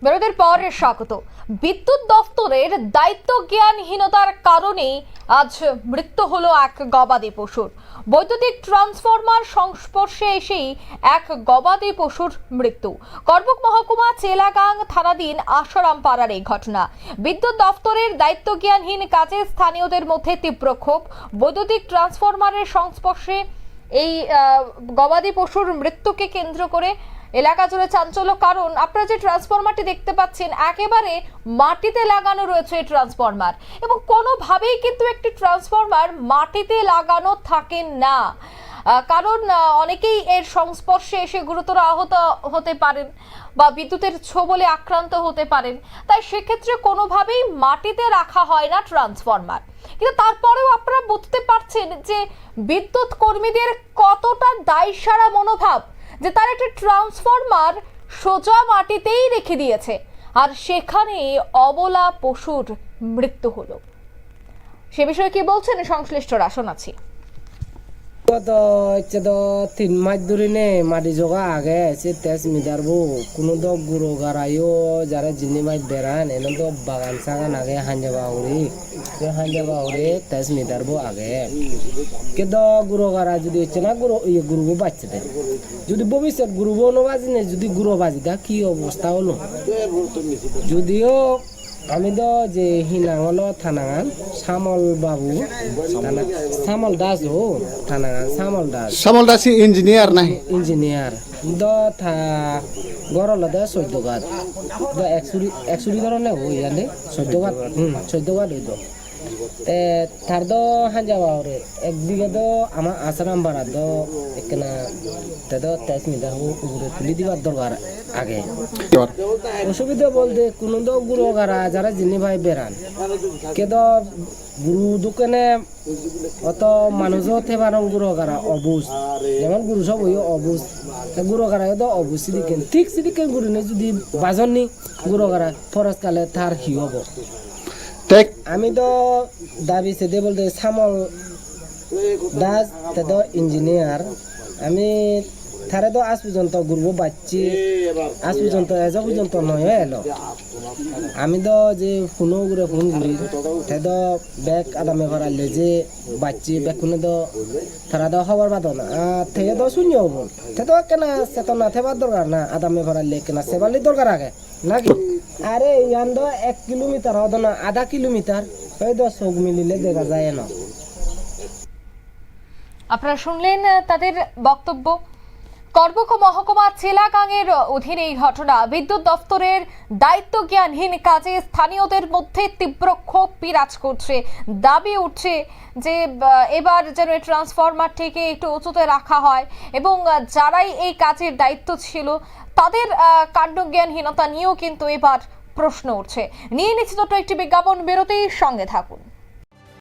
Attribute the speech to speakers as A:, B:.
A: বিরতির পর স্বাগত। বিদ্যুৎ দফতরের দায়িত্ব জ্ঞানহীনতার কারণে আজ মৃত্যু হলো এক গবাদি পশুর। বৈদ্যুতিক ট্রান্সফরমার সংস্পর্শে এসেই এক গবাদি পশুর মৃত্যু। করবুক মহকুমা চেলাগাং থানাধীন আশারাম পাড়ার এই ঘটনা। বিদ্যুৎ দফতরের দায়িত্ব জ্ঞানহীন কাজে স্থানীয়দের মধ্যে তীব্র ক্ষোভ। বৈদ্যুতিক ট্রান্সফরমারের সংস্পর্শে এই গবাদি পশুর মৃত্যুকে কেন্দ্র করে এলাকা জুড়ে চাঞ্চল্য। কারণ আপনারা যে ট্রান্সফরমারটি দেখতে পাচ্ছেন একেবারে মাটিতে লাগানো রয়েছে ট্রান্সফরমার, এবং কোনোভাবেই কিন্তু একটি ট্রান্সফরমার মাটিতে লাগানো থাকে না। কারণ অনেকেই এর সংস্পর্শে এসে গুরুতর আহত হতে পারেন বা বিদ্যুতের ছোবলে আক্রান্ত হতে পারেন। তাই সেক্ষেত্রে কোনোভাবেই মাটিতে রাখা হয় না ট্রান্সফরমার। কিন্তু তারপরেও আপনারা বুঝতে পারছেন যে বিদ্যুৎ কর্মীদের কতটা দায়সারা মনোভাব, যে তার একটা ট্রান্সফরমার সোজা মাটিতেই রেখে দিয়েছে আর সেখানে অবলা পশুর মৃত্যু হলো। সে বিষয়ে কি বলছেন সংশ্লিষ্টরা, শোনাচ্ছি।
B: তো 3 মাস ধরে নে মাটি জোগা আগে আছে তেজ মিদারবো কোনো তো গুরু গারাইও যারা জিনি মাই বেড়ান এনে তো বাগান সাগান আগে হাঞ্জাবাউরি তেজ মিদারবো আগে কিন্তু গুরু গারা যদি হচ্ছে না গুরু বাচ্চা দেয় যদি ভবিষ্যৎ গুরু বনো বাজি নেই, যদি গুরু বাজি দা কি অবস্থা হলো। যদিও আমি তো যে হিনাঙ্গল থানাগান শ্যামল বাবু শ্যামল দাস ও থানাগান শ্যামল দাস
C: ইঞ্জিনিয়ার নাই
B: ইঞ্জিনিয়ার দ থা গরল দে 14 গাত দ 100 ধরনের হই জানে 14 গাত হইতো তে তার দ হাঞ্জাবাউরে একদিকে তো আমার আসারাম বাড়া দ একনা তে দ তেজ মিদা উপরে তুলি দিবার দরকার আগে। অসুবিধা বলতে কোনো তো গুরু গারা যারা জিনি ভাই বেড়ান কেদ গুরু দোকানে অত মানুষও থেবার গুরু গারা অবুজ যেমন গুরু সব ওই অবুজ গুরু গারা তো অবুজ সিদিকেন ঠিক সিদিকেন গুরু নেই যদি বাজননি গুরু গারা ফরস কালে তার কি হব। আমি তো দাবি সেদে বলতে শ্যামল দাস তো ইঞ্জিনিয়ার আমি থারে তো আজ পর্যন্ত গুরু বাচ্চি আজ পর্যন্ত এজ পর্যন্ত নয় এলো। আমি তো যে ফোনও ঘুরে ফোন ঘুরি তে তো ব্যাগ আদামে ভরালে যে বাচ্চি ব্যাগ কোনো তো তারা তো খবর পাতো না থেকে তো শূন্য হব তে তো কেনা চেতনা থেবার দরকার না আদামে ভরালে কেনা সেবালি দরকার আগে নাকি। আরে ইয়ান তো 1 কিলোমিটার হতো না আধা কিলোমিটার ওই তো চোখ মিলিলে দেখা যায় না।
A: আপনারা শুনলেন তাদের বক্তব্য। করবুক মহকুমা চেলাগাংয়ের অধীনে এই ঘটনা। বিদ্যুৎ দফতরের দায়িত্ব জ্ঞানহীন কাজে স্থানীয়দের মধ্যে তীব্র ক্ষোভ বিরাজ করছে। দাবি উঠছে যে এবার যেন এই ট্রান্সফরমারটিকে একটু উঁচুতে রাখা হয় এবং যারাই এই কাজের দায়িত্ব ছিল তাদের কাণ্ডজ্ঞানহীনতা নিয়েও কিন্তু এবার প্রশ্ন উঠছে। নিয়ে নিচ্ছে ছোট্ট একটি বিজ্ঞাপন বিরতির সঙ্গে থাকুন।